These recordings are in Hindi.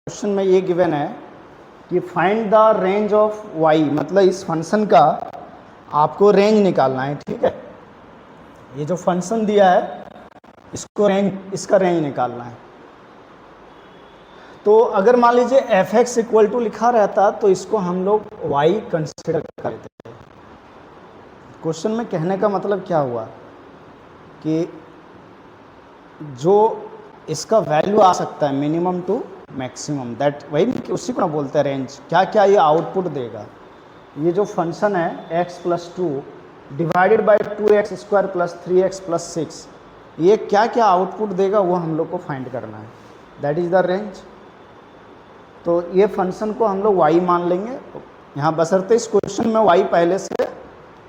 क्वेश्चन में ये गिवन है कि find the range of y, मतलब इस फंक्शन का आपको रेंज निकालना है। ठीक है, ये जो फंक्शन दिया है इसको इसका रेंज निकालना है। तो अगर मान लीजिए f(x) इक्वल टू लिखा रहता तो इसको हम लोग y कंसिडर कर लेते थे। क्वेश्चन में कहने का मतलब क्या हुआ कि जो इसका वैल्यू आ सकता है मिनिमम टू मैक्सिमम, दैट वही उसी को ना बोलते हैं रेंज। क्या क्या ये आउटपुट देगा, ये जो फंक्शन है x + 2 divided by 2x² + 3x + 6, ये क्या क्या आउटपुट देगा वो हम लोग को फाइंड करना है, दैट इज़ द रेंज। तो ये फंक्शन को हम लोग y मान लेंगे यहाँ, बशर्ते इस क्वेश्चन में y पहले से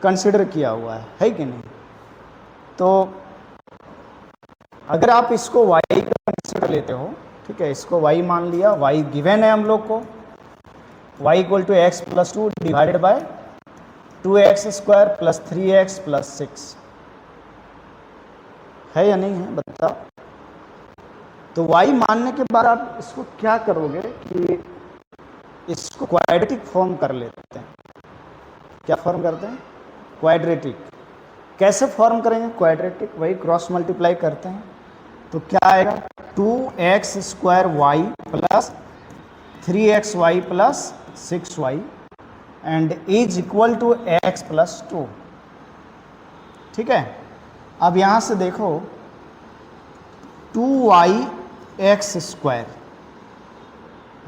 कंसिडर किया हुआ है कि नहीं। तो अगर आप इसको y कंसिडर लेते हो, ठीक है, इसको y मान लिया, y गिवन है हम लोग को, y = x + 2 divided by 2x² + 3x + 6 है या नहीं है, बताओ। तो y मानने के बाद आप इसको क्या करोगे कि इसको क्वाड्रेटिक फॉर्म कर लेते हैं। क्या फॉर्म करते हैं? क्वाड्रेटिक। कैसे फॉर्म करेंगे क्वाड्रेटिक? वही क्रॉस मल्टीप्लाई करते हैं। तो क्या आएगा? 2x² + 3xy + 6y and is equal to x + 2। ठीक है, अब यहाँ से देखो 2yx²,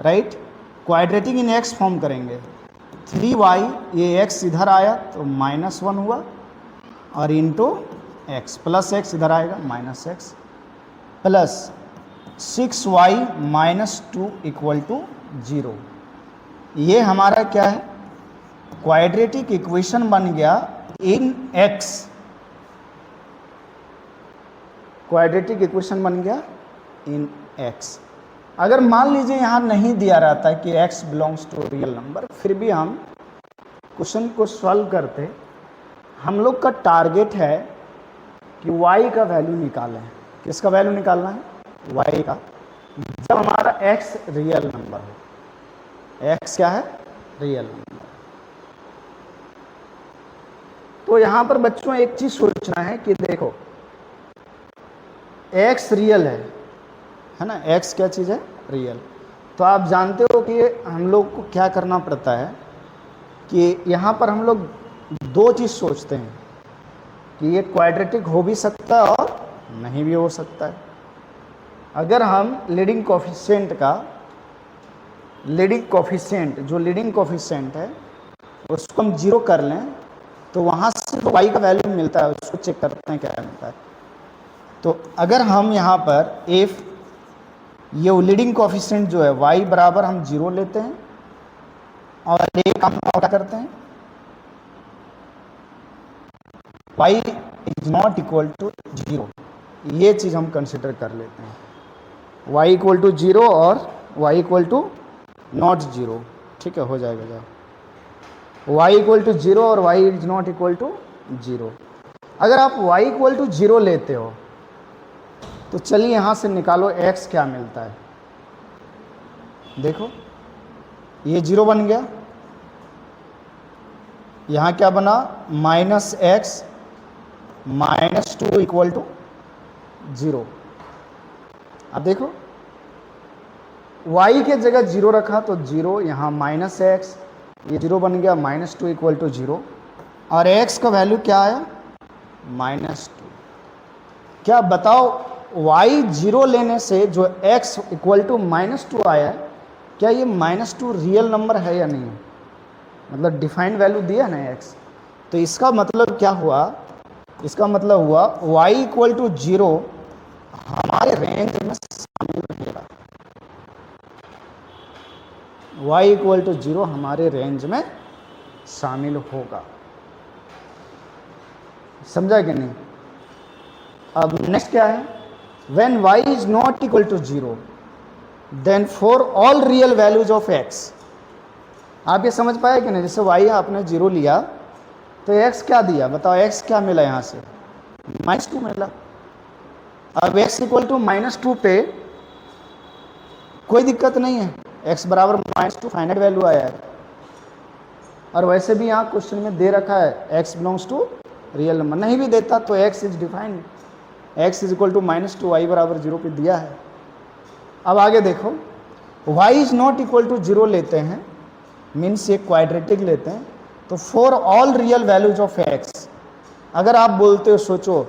right, quadratic in x form करेंगे। 3y, ये x इधर आया तो -1 हुआ, और इंटू x प्लस x इधर आएगा -x प्लस 6y - 2 = 0। ये हमारा क्या है? क्वाड्रेटिक इक्वेशन बन गया इन x। क्वाड्रेटिक इक्वेशन बन गया इन x। अगर मान लीजिए यहाँ नहीं दिया रहता कि x belongs to real number, फिर भी हम क्वेश्चन को सॉल्व करते। हम लोग का टारगेट है कि y का वैल्यू निकालें। किसका वैल्यू निकालना है? y का, जब हमारा x रियल नंबर हो। x क्या है? Real number. तो यहाँ पर बच्चों एक चीज सोचना है कि देखो x रियल है ना, x क्या चीज़ है? रियल। तो आप जानते हो कि हम लोग को क्या करना पड़ता है कि यहाँ पर हम लोग दो चीज़ सोचते हैं कि ये क्वाड्रेटिक हो भी सकता है और नहीं भी हो सकता है। अगर हम लीडिंग कोफिशिएंट जो लीडिंग कोफिशिएंट है उसको हम 0 कर लें तो वहाँ से तो y का वैल्यू मिलता है, उसको चेक करते हैं क्या मिलता है। तो अगर हम यहाँ पर इफ ये लीडिंग कोफिशिएंट जो है y बराबर हम 0 लेते हैं और एक हम क्या करते हैं, y ≠ = 0, ये चीज़ हम कंसिडर कर लेते हैं। y = 0 और y = not 0, ठीक है, हो जाएगा जाओ। y = 0 और y ≠ 0। अगर आप y = 0 लेते हो तो चलिए यहाँ से निकालो x क्या मिलता है। देखो ये 0 बन गया, यहाँ क्या बना? -x -2 = 0। अब देखो y के जगह 0 रखा तो 0, यहाँ -x, ये 0 बन गया, -2 = 0, और x का वैल्यू क्या आया? -2। क्या बताओ y 0 लेने से जो x = -2 आया है, क्या ये -2 रियल नंबर है या नहीं? मतलब डिफाइंड वैल्यू दिया ना x। तो इसका मतलब क्या हुआ? इसका मतलब हुआ y = 0 हमारे रेंज में शामिल रहेगा। y = 0 हमारे रेंज में शामिल होगा। समझा कि नहीं? अब नेक्स्ट क्या है? When y is not equal to 0, then for all real values of x, आप ये समझ पाए कि नहीं? जैसे y आपने 0 लिया तो x क्या दिया, बताओ x क्या मिला? यहाँ से -2 मिला। अब x = -2 पे कोई दिक्कत नहीं है, x बराबर -2 फाइनाइट वैल्यू आया है। और वैसे भी यहाँ क्वेश्चन में दे रखा है x belongs to real number, नहीं भी देता तो x is defined, x is equal to -2 y बराबर 0 पे दिया है। अब आगे देखो, y is not equal to 0 लेते हैं, मीन्स ये क्वाड्रेटिक लेते हैं, तो for all real values of x, अगर आप बोलते हो, सोचो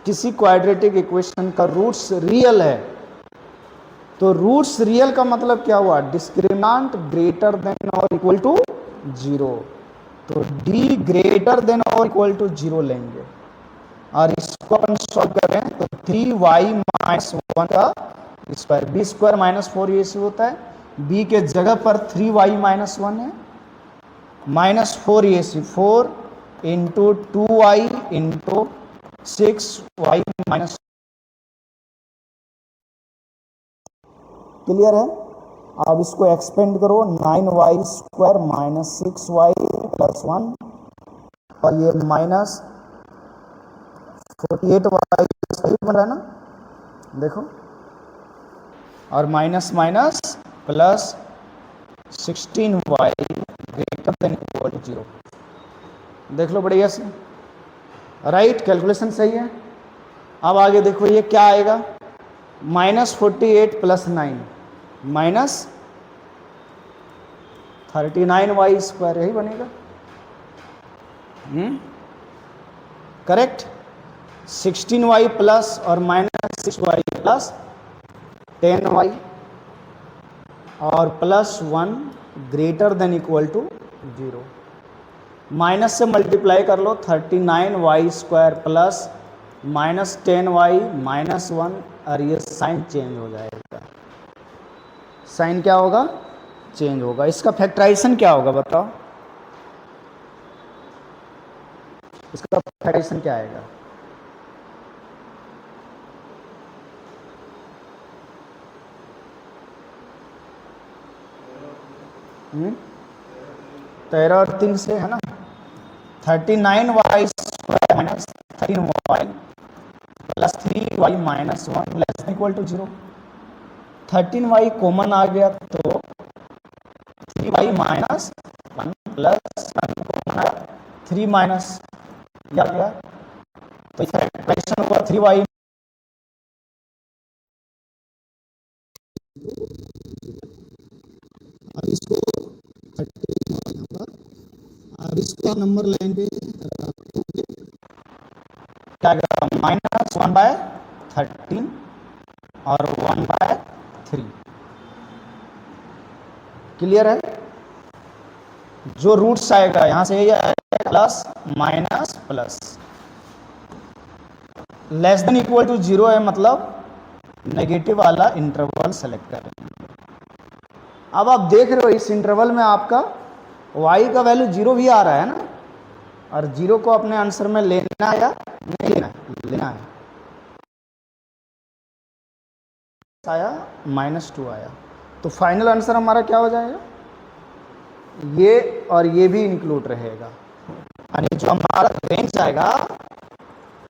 किसी क्वाड्रेटिक इक्वेशन का रूट्स रियल है, तो रूट्स रियल का मतलब क्या हुआ, डिस्क्रिमिनेंट ग्रेटर देन और इक्वल टू 0, तो d ग्रेटर देन और इक्वल टू 0 लेंगे। और इसको अपन सॉल्व करें तो 3y माइनस 1 का स्क्वायर, बी स्क्वायर माइनस 4 ये से होता है, b के जगह पर 3y माइनस 1 है, माइनस 4 ये सी 4 into 2y into 6y minus, clear है। अब इसको एक्सपेंड करो, 9y square minus 6y plus 1, और ये माइनस 48y सही बन रहा है ना, देखो, और minus minus plus 16y greater than equal to 0, देख लो बढ़िया से, राइट, कैलकुलेशन सही है। अब आगे देखो ये क्या आएगा, -48 प्लस 9 माइनस 39y स्क्वायर, यही बनेगा, करेक्ट। 16y प्लस और माइनस 6y प्लस 10y और plus 1 greater than equal to 0, minus से मल्टीप्लाई कर लो, 39y square plus minus 10y minus 1, और ये साइन चेंज हो जाएगा, साइन क्या होगा, चेंज होगा। इसका फैक्टराइजेशन क्या होगा बताओ, इसका फैक्टराइजेशन क्या आएगा, तेरह और 3 से है ना, 39y square minus 13y plus 3y minus 1 less than equal to 0, 13y common आ गया तो 3y माइनस 1 प्लस 1 कॉमन आया 3 माइनस क्या गया, तो फैक्टराइजेशन हुआ 3y, अब इसको अब इसको नंबर लाइन पे क्या गया, -1/13 और 1/3, क्लियर है। जो रूट्स आएगा यहां से ये plus minus plus, less than equal to 0 है, मतलब नेगेटिव वाला इंटरवल सेलेक्ट करें। अब आप देख रहे हो इस इंटरवल में आपका y का वैल्यू 0 भी आ रहा है ना, और 0 को अपने आंसर में लेना है या नहीं लेना है, लेना है, आया -2 आया, तो फाइनल आंसर हमारा क्या हो जाएगा, ये और ये भी इंक्लूड रहेगा, यानी जो हमारा रेंज आएगा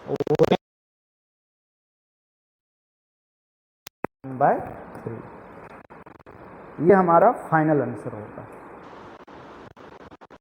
वो बाय 3, ये हमारा फाइनल आंसर होगा।